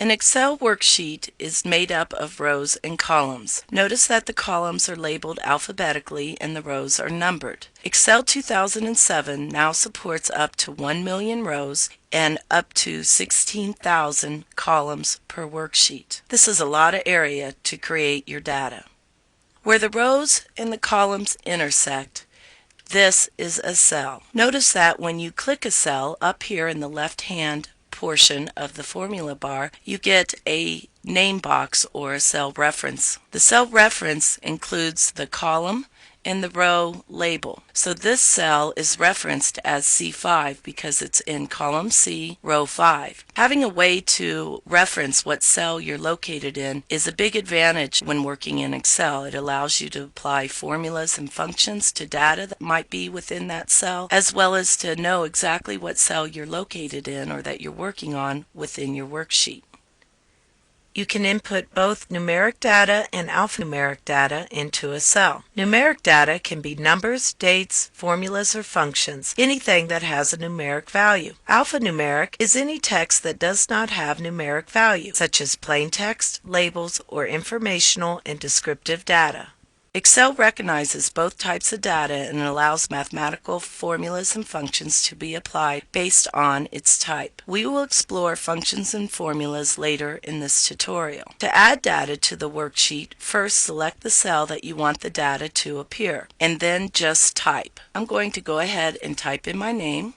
An Excel worksheet is made up of rows and columns. Notice that the columns are labeled alphabetically and the rows are numbered. Excel 2007 now supports up to 1 million rows and up to 16,000 columns per worksheet. This is a lot of area to create your data. Where the rows and the columns intersect, this is a cell. Notice that when you click a cell up here in the left-hand portion of the formula bar, you get a name box or a cell reference. The cell reference includes the column and the row label. So this cell is referenced as C5 because it's in column C, row 5. Having a way to reference what cell you're located in is a big advantage when working in Excel. It allows you to apply formulas and functions to data that might be within that cell, as well as to know exactly what cell you're located in or that you're working on within your worksheet. You can input both numeric data and alphanumeric data into a cell. Numeric data can be numbers, dates, formulas, or functions, anything that has a numeric value. Alphanumeric is any text that does not have numeric value, such as plain text, labels, or informational and descriptive data. Excel recognizes both types of data and allows mathematical formulas and functions to be applied based on its type. We will explore functions and formulas later in this tutorial. To add data to the worksheet, first select the cell that you want the data to appear, and then just type. I'm going to go ahead and type in my name.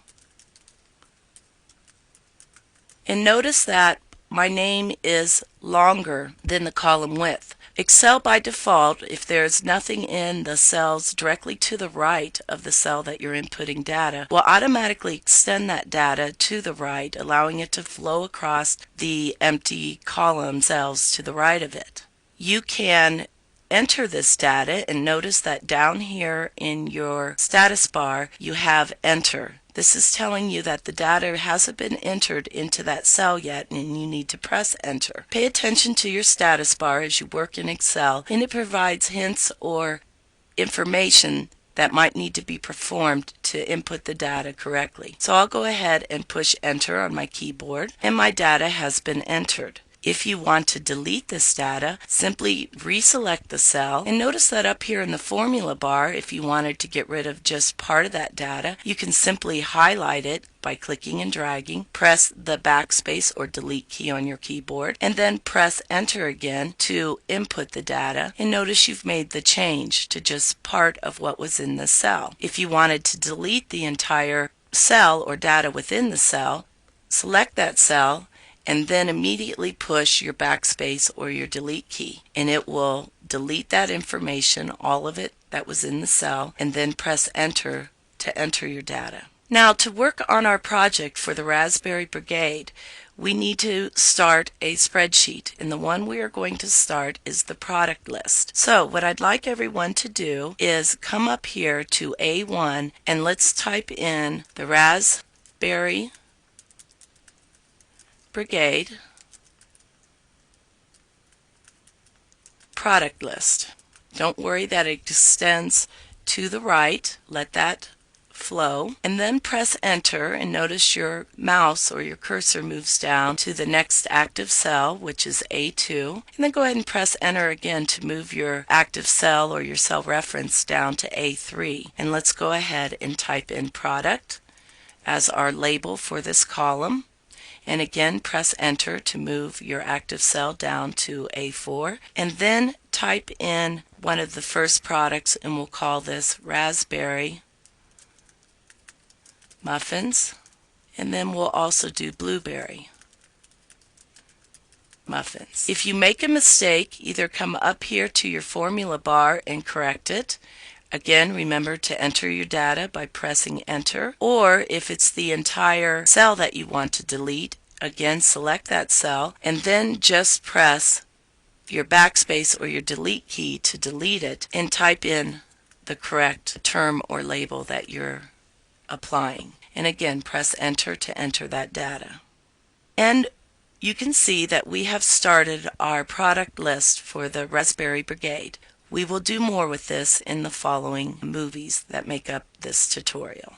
And notice that my name is longer than the column width. Excel by default, if there's nothing in the cells directly to the right of the cell that you're inputting data, will automatically extend that data to the right, allowing it to flow across the empty column cells to the right of it. You can enter this data and notice that down here in your status bar you have enter. This is telling you that the data hasn't been entered into that cell yet and you need to press enter. Pay attention to your status bar as you work in Excel, and it provides hints or information that might need to be performed to input the data correctly. So I'll go ahead and push enter on my keyboard and my data has been entered. If you want to delete this data, simply reselect the cell, and notice that up here in the formula bar, if you wanted to get rid of just part of that data, you can simply highlight it by clicking and dragging, press the backspace or delete key on your keyboard, and then press enter again to input the data, and notice you've made the change to just part of what was in the cell. If you wanted to delete the entire cell or data within the cell, select that cell and then immediately push your backspace or your delete key, and it will delete that information, all of it that was in the cell, and then press enter to enter your data. Now, to work on our project for the Raspberry Brigade, we need to start a spreadsheet, and the one we are going to start is the product list. So what I'd like everyone to do is come up here to A1 and let's type in the Raspberry Brigade product list. Don't worry that it extends to the right. Let that flow, and then press enter, and notice your mouse or your cursor moves down to the next active cell, which is A2, and then go ahead and press enter again to move your active cell or your cell reference down to A3. And let's go ahead and type in product as our label for this column. And again, press enter to move your active cell down to A4, and then type in one of the first products, and we'll call this Raspberry Muffins, and then we'll also do Blueberry Muffins. If you make a mistake, either come up here to your formula bar and correct it. Again, remember to enter your data by pressing enter, or if it's the entire cell that you want to delete, again select that cell and then just press your backspace or your delete key to delete it and type in the correct term or label that you're applying. And again, press enter to enter that data. And you can see that we have started our product list for the Raspberry Brigade. We will do more with this in the following movies that make up this tutorial.